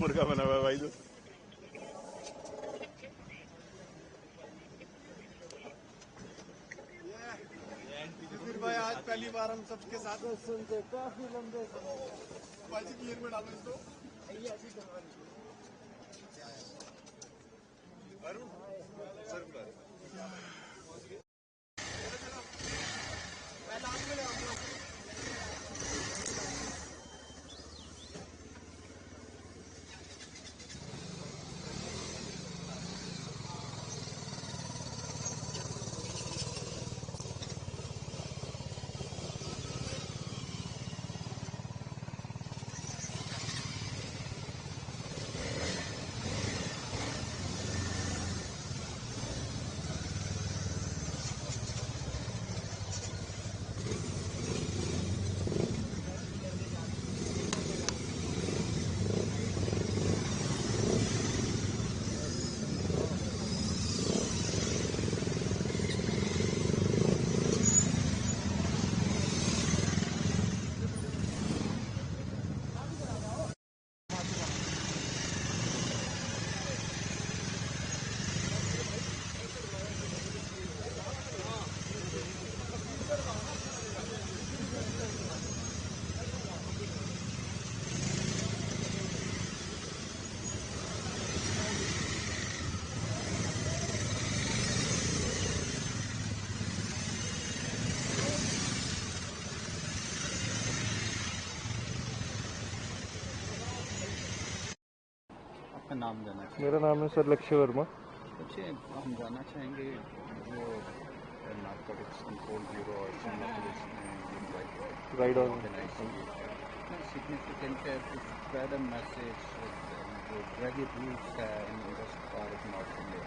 मुर्गा बना हुआ है भाई तो। फिर भाई आज पहली बार हम सबके साथ सुनते काफी लंबे क्लियर में डालो इसको। आपका नाम जानना चाहिए। मेरा नाम है सर लक्ष्य वर्मा। अच्छा, हम जानना चाहेंगे वो नार्कोटिक्स कंट्रोल ब्यूरो और शिमला पुलिस ने राइड ऑर्गेनाइज की, कितना सिग्निफिकेंट है टू स्प्रेड अ मैसेज जो ड्रग अब्यूज है in this part of north India?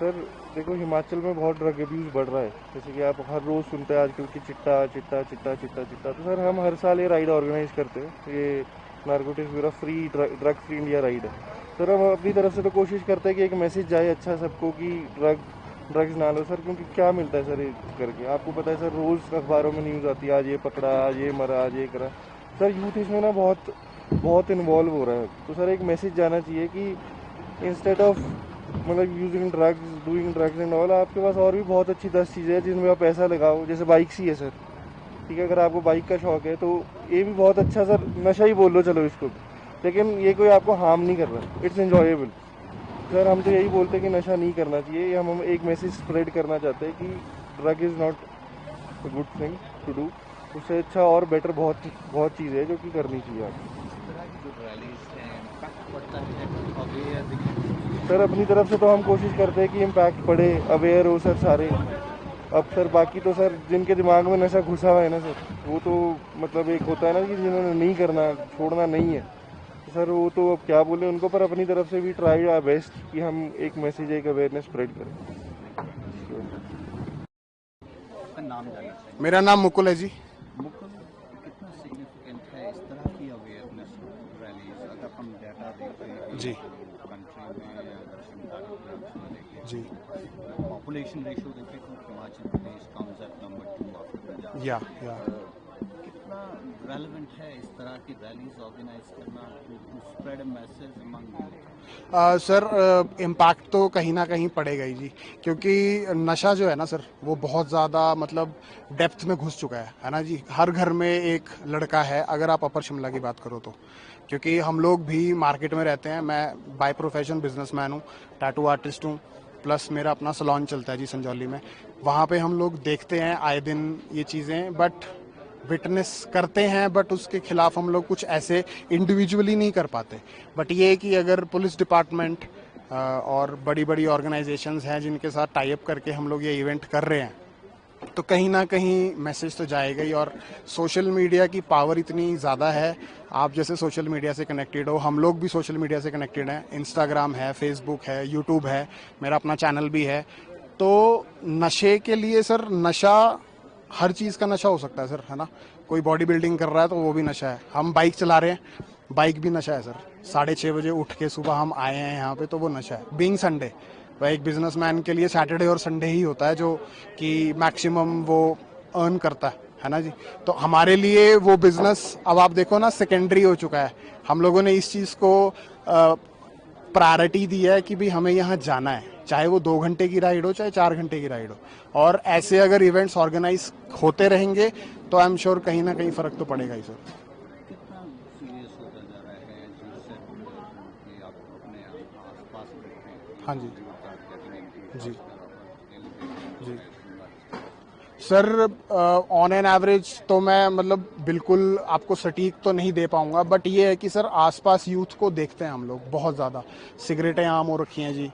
Sir देखो, हिमाचल में बहुत ड्रग अब्यूज़ बढ़ रहा है, जैसे कि आप हर रोज़ सुनते हैं आजकल की चिट्टा चिट्टा चिट्टा चिट्टा चिट्टा। तो सर हम हर साल ये राइड ऑर्गेनाइज करते हैं, ये narcotics bureau free drug free India ride है। सर हम अपनी तरफ से तो कोशिश करते हैं कि एक मैसेज जाए अच्छा सबको कि ड्रग्स ना लो सर, क्योंकि क्या मिलता है सर ये करके? आपको पता है सर, रोज़ अखबारों में न्यूज़ आती है, आज ये पकड़ा, आज ये मरा, आज ये करा। सर यूथ इसमें ना बहुत बहुत इन्वॉल्व हो रहा है। तो सर एक मैसेज जाना चाहिए कि इंस्टेड ऑफ मतलब using drugs, doing drugs and all, आपके पास और भी बहुत अच्छी 10 चीज़ें हैं जिनमें आप पैसा लगाओ। जैसे बाइक्स ही है सर, ठीक है, अगर आपको बाइक का शौक है तो ये भी बहुत अच्छा सर, नशा ही बोल लो चलो इसको, लेकिन ये कोई आपको हार्म नहीं कर रहा, इट्स एन्जॉयबल। सर हम तो यही बोलते हैं कि नशा नहीं करना चाहिए। हम एक मैसेज स्प्रेड करना चाहते हैं कि drug is not a good thing to do. उससे अच्छा और बेटर बहुत बहुत चीज़ें हैं जो कि करनी चाहिए आपको। इस तरह की जो रैलीज हैं इम्पैक्ट पड़ता है अवेयर? सर अपनी तरफ से तो हम कोशिश करते हैं कि इम्पैक्ट पड़े, अवेयर हो सर सारे। अब सर बाकी तो सर जिनके दिमाग में नशा घुसा हुआ है ना सर, वो तो मतलब एक होता है ना कि जिन्होंने नहीं करना, छोड़ना नहीं है, तो सर वो तो अब क्या बोले उनको। पर अपनी तरफ से भी ट्राई आवर बेस्ट कि हम एक मैसेज, एक अवेयरनेस स्प्रेड करें। आपका नाम जानना चाहिए। मेरा नाम मुकुल है जी। मुकुल, कितना सिग्निफिकेंट है इस तरह की अवेयरनेस रैलीज? अगर हम डाटा देखें जी कंट्री में, अगर शिमला में देखें जी तो पॉपुलेशन रेशियो देखें तो Himachal Pradesh comes at number 2 after Punjab. या कितना रेलेवेंट है इस तरह की रैलीज ऑर्गेनाइज करना to spread a message among youth? Sir impact तो कहीं ना कहीं पड़ेगा ही जी, क्योंकि नशा जो है ना सर, वो बहुत ज़्यादा मतलब डेप्थ में घुस चुका है ना जी। हर घर में एक लड़का है, अगर आप अपर शिमला की बात करो तो, क्योंकि हम लोग भी मार्केट में रहते हैं। मैं बाय प्रोफेशन बिजनेसमैन हूँ, टैटू आर्टिस्ट हूँ, प्लस मेरा अपना सलॉन चलता है जी संजौली में। वहाँ पे हम लोग देखते हैं आए दिन ये चीज़ें, बट विटनेस करते हैं, बट उसके खिलाफ हम लोग कुछ ऐसे इंडिविजुअली नहीं कर पाते। बट ये है कि अगर पुलिस डिपार्टमेंट और बड़ी बड़ी ऑर्गेनाइजेशंस हैं जिनके साथ टाई अप करके हम लोग ये इवेंट कर रहे हैं, तो कहीं ना कहीं मैसेज तो जाएगा ही। और सोशल मीडिया की पावर इतनी ज़्यादा है, आप जैसे सोशल मीडिया से कनेक्टेड हो, हम लोग भी सोशल मीडिया से कनेक्टेड हैं। इंस्टाग्राम है, फेसबुक है, यूट्यूब है, मेरा अपना चैनल भी है। तो नशे के लिए सर, नशा हर चीज़ का नशा हो सकता है सर, है ना। कोई बॉडी बिल्डिंग कर रहा है तो वो भी नशा है। हम बाइक चला रहे हैं, बाइक भी नशा है सर। 6:30 बजे उठ के सुबह हम आए हैं यहाँ पे, तो वो नशा है। बीइंग संडे, वह एक बिजनेसमैन के लिए सैटरडे और संडे ही होता है जो कि मैक्सिमम वो अर्न करता है ना जी। तो हमारे लिए वो बिजनेस अब आप देखो ना सेकेंडरी हो चुका है। हम लोगों ने इस चीज़ को प्रायोरिटी दी है कि भाई हमें यहाँ जाना है, चाहे वो 2 घंटे की राइड हो चाहे 4 घंटे की राइड हो। और ऐसे अगर इवेंट्स ऑर्गेनाइज होते रहेंगे तो आई एम श्योर कहीं ना कहीं फर्क तो पड़ेगा ही सर। कितना सीरियस होता जा रहा है जिससे कि आप अपने आसपास बैठे हैं? हाँ जी जी जी जी सर, ऑन एन एवरेज तो मैं मतलब बिल्कुल आपको सटीक तो नहीं दे पाऊंगा, बट ये है कि सर आसपास यूथ को देखते हैं हम लोग बहुत ज़्यादा। सिगरेटें आम हो रखी हैं जी,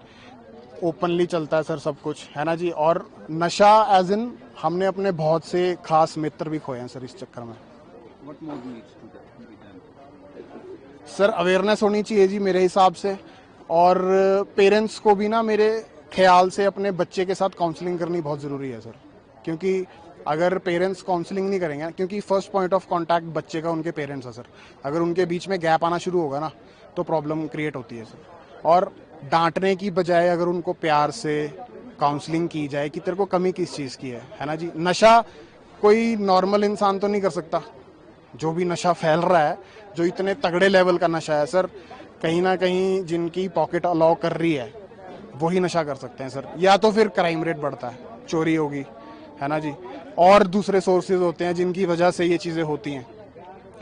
ओपनली चलता है सर सब कुछ, है ना जी। और नशा एज इन हमने अपने बहुत से खास मित्र भी खोए हैं सर इस चक्कर में। What more needs to be done? Sir awareness होनी चाहिए जी मेरे हिसाब से, और पेरेंट्स को भी ना मेरे ख्याल से अपने बच्चे के साथ काउंसलिंग करनी बहुत ज़रूरी है सर। क्योंकि अगर पेरेंट्स काउंसलिंग नहीं करेंगे, क्योंकि फर्स्ट पॉइंट ऑफ कांटेक्ट बच्चे का उनके पेरेंट्स है सर। अगर उनके बीच में गैप आना शुरू होगा ना तो प्रॉब्लम क्रिएट होती है सर। और डांटने की बजाय अगर उनको प्यार से काउंसलिंग की जाए कि तेरे को कमी किस चीज़ की है ना जी। नशा कोई नॉर्मल इंसान तो नहीं कर सकता। जो भी नशा फैल रहा है, जो इतने तगड़े लेवल का नशा है सर, कहीं ना कहीं जिनकी पॉकेट अलाउ कर रही है वही नशा कर सकते हैं सर। या तो फिर क्राइम रेट बढ़ता है, चोरी होगी, है ना जी, और दूसरे सोर्सेज होते हैं जिनकी वजह से ये चीज़ें होती हैं।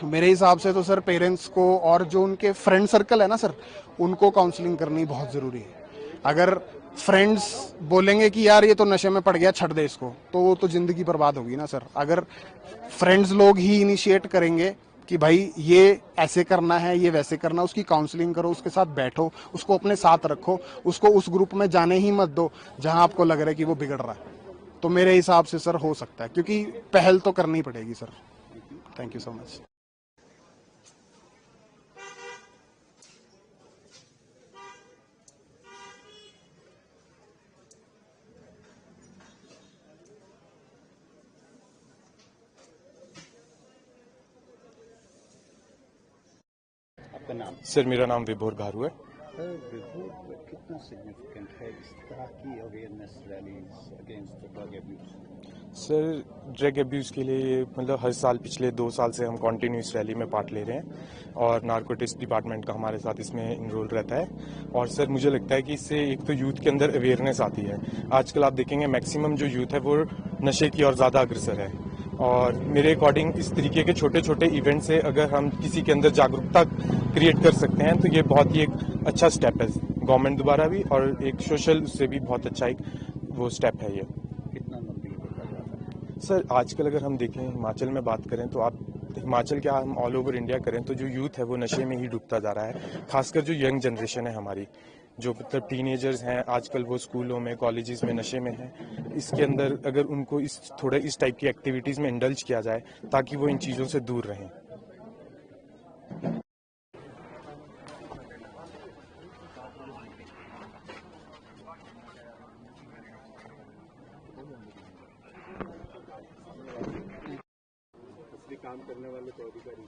तो मेरे हिसाब से तो सर पेरेंट्स को और जो उनके फ्रेंड सर्कल है ना सर, उनको काउंसलिंग करनी बहुत ज़रूरी है। अगर फ्रेंड्स बोलेंगे कि यार ये तो नशे में पड़ गया, छੱਡ दे इसको, तो वो तो ज़िंदगी बर्बाद होगी ना सर। अगर फ्रेंड्स लोग ही इनिशिएट करेंगे कि भाई ये ऐसे करना है, ये वैसे करना, उसकी काउंसलिंग करो, उसके साथ बैठो, उसको अपने साथ रखो, उसको उस ग्रुप में जाने ही मत दो जहां आपको लग रहा है कि वो बिगड़ रहा है, तो मेरे हिसाब से सर हो सकता है। क्योंकि पहल तो करनी पड़ेगी sir. Thank you so much. आपका नाम? सर मेरा नाम विभोर घारू है। बिफोर कितना सिग्निफिकेंट है इस तरह की awareness rallies against drug abuse? Sir drug abuse के लिए मतलब हर साल पिछले 2 साल से हम कॉन्टीन्यूस रैली में पार्ट ले रहे हैं और नारकोटिक्स डिपार्टमेंट का हमारे साथ इसमें इनरोल रहता है। और सर मुझे लगता है कि इससे एक तो यूथ के अंदर अवेयरनेस आती है। आजकल आप देखेंगे मैक्सिमम जो यूथ है वो नशे की ओर ज़्यादा अग्रसर है, और मेरे अकॉर्डिंग इस तरीके के छोटे छोटे इवेंट से अगर हम किसी के अंदर जागरूकता क्रिएट कर सकते हैं तो ये बहुत ही एक अच्छा स्टेप है गवर्नमेंट द्वारा भी, और एक सोशल उससे भी बहुत अच्छा एक वो स्टेप है ये। कितना गंभीर होता जा रहा है? सर आजकल अगर हम देखें हिमाचल में बात करें तो आप हिमाचल क्या हम ऑल ओवर इंडिया करें तो जो यूथ है वो नशे में ही डूबता जा रहा है। खासकर जो यंग जनरेशन है हमारी, जो मतलब टीनेजर्स हैं आजकल, वो स्कूलों में कॉलेजेस में नशे में हैं। इसके अंदर अगर उनको इस टाइप की एक्टिविटीज़ में इंडल्ज किया जाए ताकि वो इन चीज़ों से दूर रहें। काम करने वाले तो अधिकारी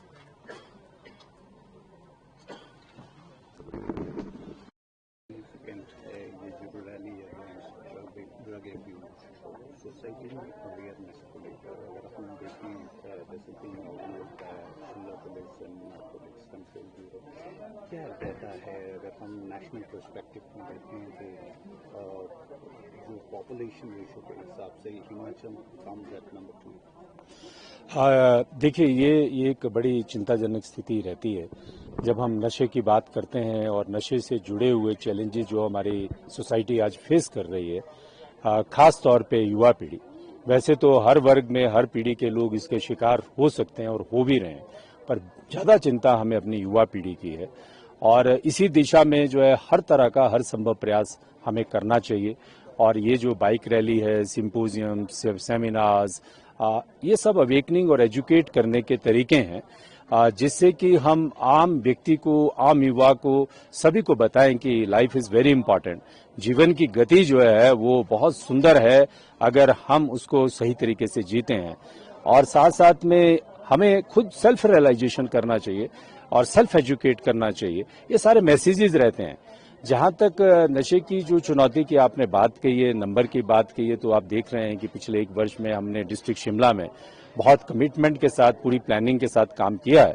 सिग्निफिकेंट है ये जो rally against drug abuse society में अवेयरनेस को लेकर। अगर हम देखें जैसे कि Shimla police and narcotics control bureau क्या कहता है, अगर हम नेशनल पर्सपेक्टिव में देखें तो जो पॉपुलेशन रेशो के हिसाब से हिमाचल कम्स एट नंबर 2। हाँ देखिए, ये एक बड़ी चिंताजनक स्थिति रहती है जब हम नशे की बात करते हैं और नशे से जुड़े हुए चैलेंजेस जो हमारी सोसाइटी आज फेस कर रही है, खास तौर पे युवा पीढ़ी। वैसे तो हर वर्ग में हर पीढ़ी के लोग इसके शिकार हो सकते हैं और हो भी रहे हैं, पर ज़्यादा चिंता हमें अपनी युवा पीढ़ी की है। और इसी दिशा में जो है हर तरह का हर संभव प्रयास हमें करना चाहिए। और ये जो बाइक रैली है, सिंपोजियम, सेमिनार्स, ये सब अवेकनिंग और एजुकेट करने के तरीके हैं, जिससे कि हम आम व्यक्ति को, आम युवा को, सभी को बताएं कि लाइफ इज वेरी इंपॉर्टेंट। जीवन की गति जो है वो बहुत सुंदर है अगर हम उसको सही तरीके से जीते हैं। और साथ साथ में हमें खुद सेल्फ रियलाइजेशन करना चाहिए और सेल्फ एजुकेट करना चाहिए। ये सारे मैसेजेस रहते हैं। जहां तक नशे की जो चुनौती की आपने बात कही है, नंबर की बात कही है, तो आप देख रहे हैं कि पिछले 1 वर्ष में हमने डिस्ट्रिक्ट शिमला में बहुत कमिटमेंट के साथ, पूरी प्लानिंग के साथ काम किया है,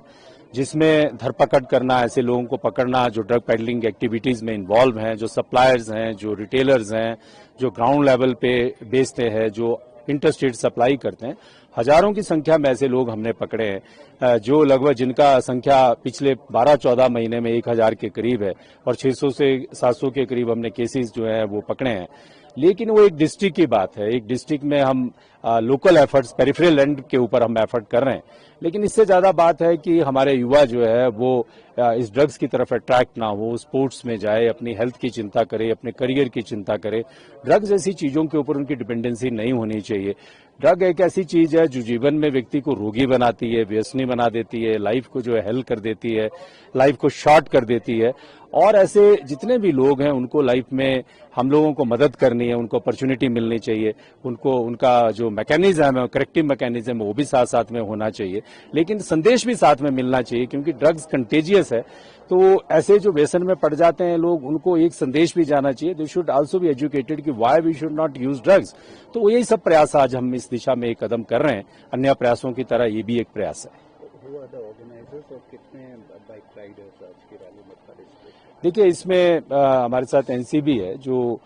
जिसमें धरपकड़ करना, ऐसे लोगों को पकड़ना जो ड्रग पेडलिंग एक्टिविटीज में इन्वॉल्व हैं, जो सप्लायर्स हैं, जो रिटेलर्स हैं, जो ग्राउंड लेवल पे बेचते हैं, जो इंटरस्टेट सप्लाई करते हैं। हजारों की संख्या में ऐसे लोग हमने पकड़े हैं, जो लगभग जिनका संख्या पिछले 12-14 महीने में 1000 के करीब है और 600 से 700 के करीब हमने केसेस जो है वो पकड़े हैं। लेकिन वो एक डिस्ट्रिक्ट की बात है, एक डिस्ट्रिक्ट में हम लोकल एफर्ट्स, पेरिफेरल एंड के ऊपर हम एफर्ट कर रहे हैं। लेकिन इससे ज्यादा बात है कि हमारे युवा जो है वो इस ड्रग्स की तरफ अट्रैक्ट ना हो, स्पोर्ट्स में जाए, अपनी हेल्थ की चिंता करे, अपने करियर की चिंता करे। ड्रग्स ऐसी चीजों के ऊपर उनकी डिपेंडेंसी नहीं होनी चाहिए। ड्रग एक ऐसी चीज है जो जीवन में व्यक्ति को रोगी बनाती है, व्यसनी बना देती है, लाइफ को जो है हेल कर देती है, लाइफ को शॉर्ट कर देती है। और ऐसे जितने भी लोग हैं उनको लाइफ में हम लोगों को मदद करनी है, उनको अपॉर्चुनिटी मिलनी चाहिए, उनको उनका जो मैकेनिज्म है, करेक्टिव मैकेनिज्म है, वो भी साथ साथ में होना चाहिए। लेकिन संदेश भी साथ में मिलना चाहिए, क्योंकि ड्रग्स कंटेजियस है। तो ऐसे जो व्यसन में पड़ जाते हैं लोग, उनको एक संदेश भी जाना चाहिए, they should also be educated कि why we should not use drugs. तो यही सब प्रयास आज हम इस दिशा में एक कदम कर रहे हैं। अन्य प्रयासों की तरह ये भी एक प्रयास है। हुआ द ऑर्गेनाइजर्स और कितने बाइक राइडर्स आज की रैली में पार्टिसिपेट? देखिए, इसमें हमारे साथ एनसीबी है, जो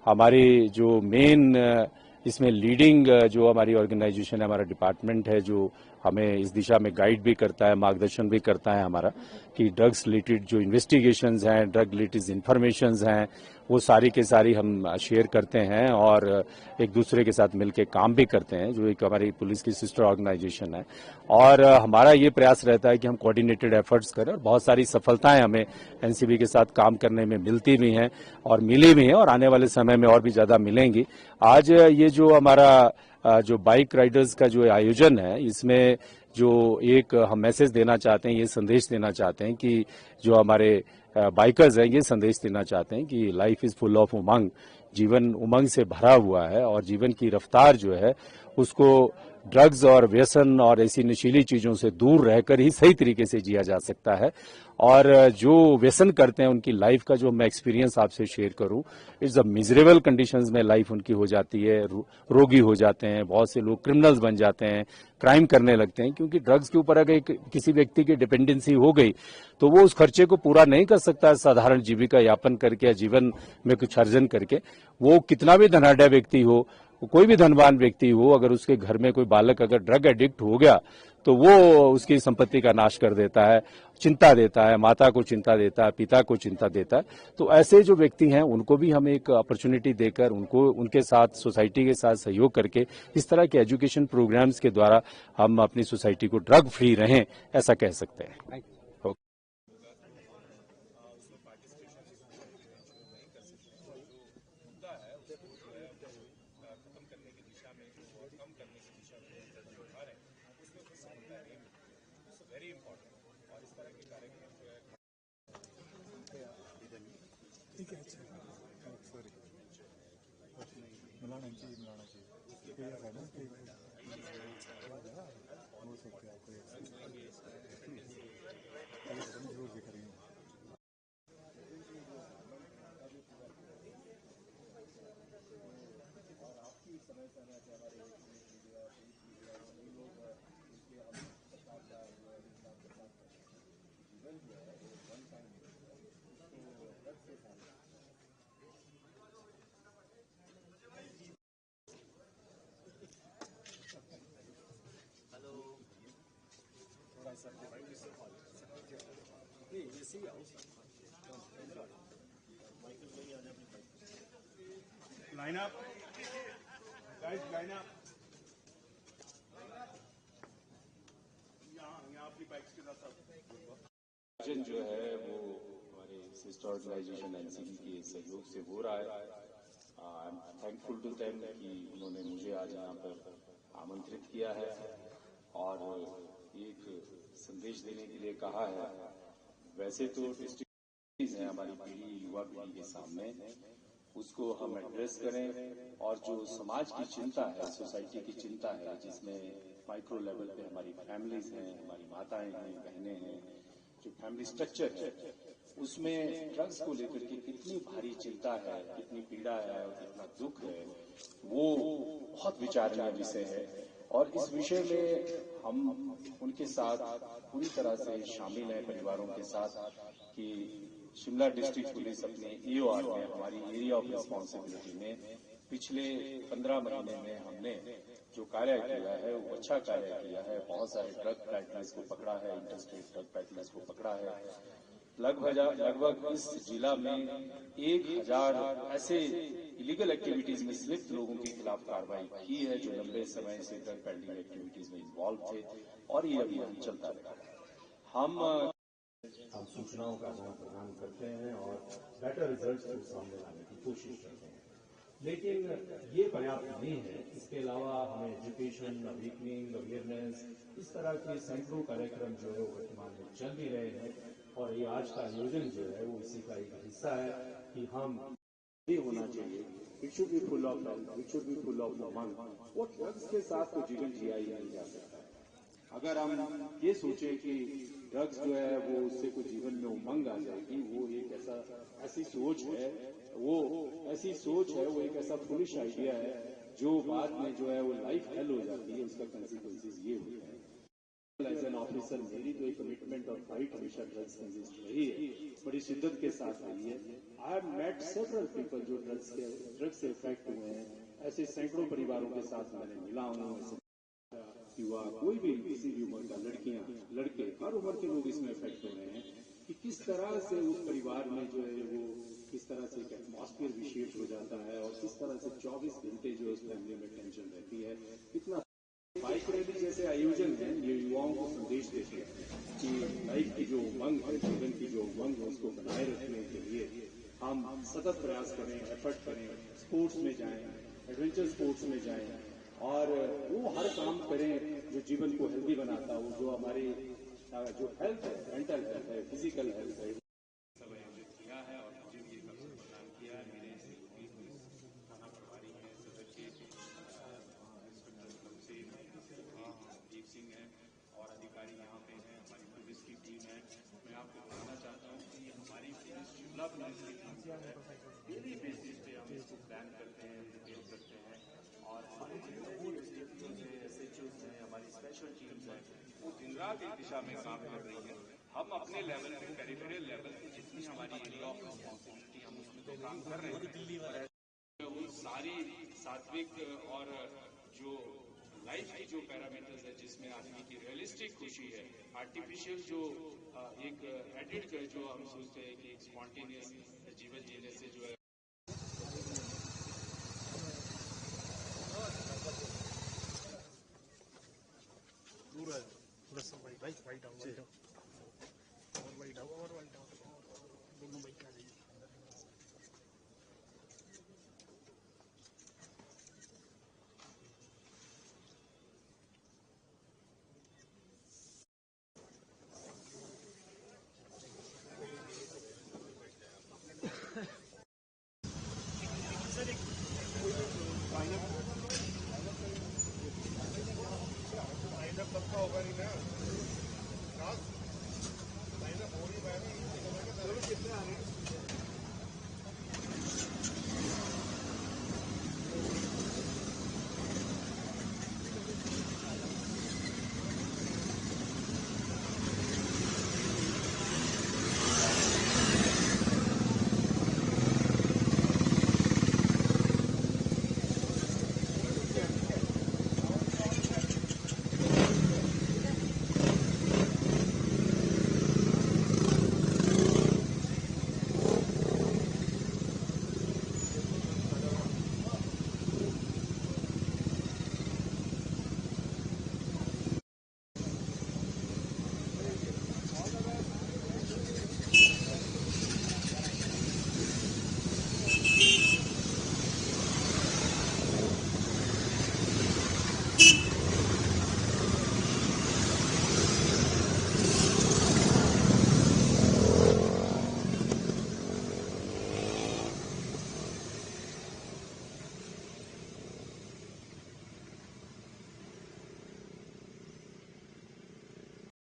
हमारी जो मेन इसमें लीडिंग जो हमारी ऑर्गेनाइजेशन है, हमारा डिपार्टमेंट है, जो हमें इस दिशा में गाइड भी करता है, मार्गदर्शन भी करता है हमारा, कि ड्रग्स रिलेटेड जो इन्वेस्टिगेशंस हैं, ड्रग रिलेटेड इंफॉर्मेशंस हैं, वो सारी के सारी हम शेयर करते हैं और एक दूसरे के साथ मिलकर काम भी करते हैं, जो एक हमारी पुलिस की सिस्टर ऑर्गेनाइजेशन है। और हमारा ये प्रयास रहता है कि हम कोऑर्डिनेटेड एफर्ट्स करें, और बहुत सारी सफलताएं हमें एनसीबी के साथ काम करने में मिलती भी हैं और मिली भी हैं, और आने वाले समय में और भी ज्यादा मिलेंगी। आज ये जो हमारा जो बाइक राइडर्स का जो आयोजन है, इसमें जो एक हम मैसेज देना चाहते हैं, ये संदेश देना चाहते हैं कि जो हमारे बाइकर्स हैं, ये संदेश देना चाहते हैं कि लाइफ इज फुल ऑफ उमंग, जीवन उमंग से भरा हुआ है, और जीवन की रफ्तार जो है उसको ड्रग्स और व्यसन और ऐसी नशीली चीजों से दूर रहकर ही सही तरीके से जिया जा सकता है। और जो व्यसन करते हैं उनकी लाइफ का जो मैं एक्सपीरियंस आपसे शेयर करूं, इट्स अ मिजरेबल कंडीशंस में लाइफ उनकी हो जाती है, रोगी हो जाते हैं, बहुत से लोग क्रिमिनल्स बन जाते हैं, क्राइम करने लगते हैं, क्योंकि ड्रग्स के ऊपर अगर किसी व्यक्ति की डिपेंडेंसी हो गई तो वो उस खर्चे को पूरा नहीं कर सकता साधारण जीविका यापन करके या जीवन में कुछ अर्जन करके। वो कितना भी धनाढ़ व्यक्ति हो, कोई भी धनवान व्यक्ति हो, अगर उसके घर में कोई बालक अगर ड्रग एडिक्ट हो गया तो वो उसकी संपत्ति का नाश कर देता है, चिंता देता है, माता को चिंता देता है, पिता को चिंता देता है। तो ऐसे जो व्यक्ति हैं उनको भी हम एक अपॉर्चुनिटी देकर, उनको उनके साथ सोसाइटी के साथ सहयोग करके इस तरह के एजुकेशन प्रोग्राम्स के द्वारा हम अपनी सोसाइटी को ड्रग फ्री रहें, ऐसा कह सकते हैं। Line up. Guys, line up. यहाँ अपनी बाइक्स के साथ आयोजन जो है वो हमारे सिस्टर ऑर्गेनाइजेशन एनसीबी के सहयोग से हो रहा है। I am thankful to them कि उन्होंने मुझे आज यहाँ पर आमंत्रित किया है और एक संदेश देने के लिए कहा है। वैसे तो डिस्ट्रिक्ट है हमारी पीढ़ी, युवा पीढ़ी के सामने, उसको हम एड्रेस करें, और जो समाज की चिंता है, सोसाइटी की चिंता है, जिसमें माइक्रो लेवल पे हमारी फैमिलीज हैं, हमारी माताएं हैं, बहनें हैं, जो फैमिली स्ट्रक्चर है, उसमें ड्रग्स को लेकर के कितनी भारी चिंता है, कितनी पीड़ा है और कितना दुख है, वो बहुत विचारणीय विषय है। और इस विषय में हम उनके साथ पूरी तरह से शामिल हैं परिवारों के साथ कि शिमला डिस्ट्रिक्ट पुलिस अपने EOR में हमारी एरिया ऑफ रिस्पॉन्सिबिलिटी में पिछले 15 महीने में हमने जो कार्य किया है वो अच्छा कार्य किया है। बहुत सारे ड्रग पैडलर्स को पकड़ा है, इंटरस्टेट ड्रग पैडलर्स को पकड़ा है। लगभग इस जिला में 1000 ऐसे इलीगल एक्टिविटीज में लिप्त लोगों के खिलाफ कार्रवाई की है जो लंबे समय से ड्रग पेडलिंग एक्टिविटीज में इन्वॉल्व थे और ये अभियान चलता रहेगा। हम सूचनाओं का आदान प्रदान करते हैं और बेटर रिजल्ट्स को सामने लाने की कोशिश करते हैं, लेकिन ये पर्याप्त नहीं है। इसके अलावा हमें एजुकेशन, अवेकनिंग, अवेयरनेस, इस तरह के सैकड़ों कार्यक्रम जो है वो वर्तमान में चल भी रहे हैं और ये आज का आयोजन जो है वो इसी का एक हिस्सा है कि हम ये होना चाहिए। It should be full of health, it should be full of उमंग। वो ड्रग्स के साथ तो जीवन जिया ही नहीं जा सकता है। अगर हम ये सोचें कि ड्रग्स जो है वो उससे कोई जीवन में उमंग आ जाएगी, वो एक ऐसी सोच है, वो एक ऐसा फुलिश आइडिया है जो बाद में जो है वो लाइफ हेल हो जाती है। उसका कंसिक्वेंसेस ये होते हैं। एज एन ऑफिसर मेरी तो एक कमिटमेंट और फाइट हमेशा ड्रग्स अगेंस्ट रही है, बड़ी शिद्दत के साथ रही है। I have met several people जो ड्रग्स से इफेक्ट हुए हैं। ऐसे सैकड़ों परिवारों के साथ मैंने मिला हूँ। युवा, कोई भी किसी भी उम्र का, लड़कियां, लड़के, हर उम्र के लोग इसमें इफेक्ट हो रहे हैं कि किस तरह से उस परिवार में जो है वो किस तरह से एक एटमॉस्फेयर विशेष हो जाता है और किस तरह से 24 घंटे जो उस फैमिली में टेंशन रहती है। कितना बाइक रैली जैसे आयोजन है ये युवाओं को संदेश देते हैं कि लाइफ की जो उमंग है, जीवन की जो उमंग है उसको बनाए रखने के लिए हम सतत प्रयास करें, एफर्ट करें, स्पोर्ट्स में जाएं, एडवेंचर स्पोर्ट्स में जाएं और वो हर काम करें जो जीवन को हेल्दी बनाता हो, जो हमारी जो हेल्थ है, मेंटल हेल्थ है, फिजिकल हेल्थ है। सब आयोजित किया है और मुझे भी एक अवसर प्रदान किया है। मेरे सहयोगी पुलिस थाना प्रभारी हैं सदस्य इंस्पेक्टर कमसेन दीप सिंह हैं और अधिकारी यहाँ पे हैं, हमारी पुलिस की टीम है। मैं आपको बताना चाहता हूँ कि हमारी पुलिस शिमला पुलिस की टीम जो है डेली बेसिस पे हम इसको प्लान करते हैं, डिटेल करते हैं और हमारे जितने भी SDPOs हैं, SHOs हैं, हमारी स्पेशल टीम्स हैं, वो दिन रात एक दिशा में काम कर रही है। हम अपने लेवल पे, टेरिटोरियल लेवल पे जितनी हमारी एरिया ऑफ रिस्पॉन्सिबिलिटी हम उसमें तो काम कर रहे हैं। उन सारी सात्विक और जो लाइफ की जो पैरामीटर्स है जिसमें आदमी की रियलिस्टिक खुशी है, आर्टिफिशियल जो एक एडिड जो हम सोचते हैं कि एक स्पॉन्टेनियस जीवन जीने से जो है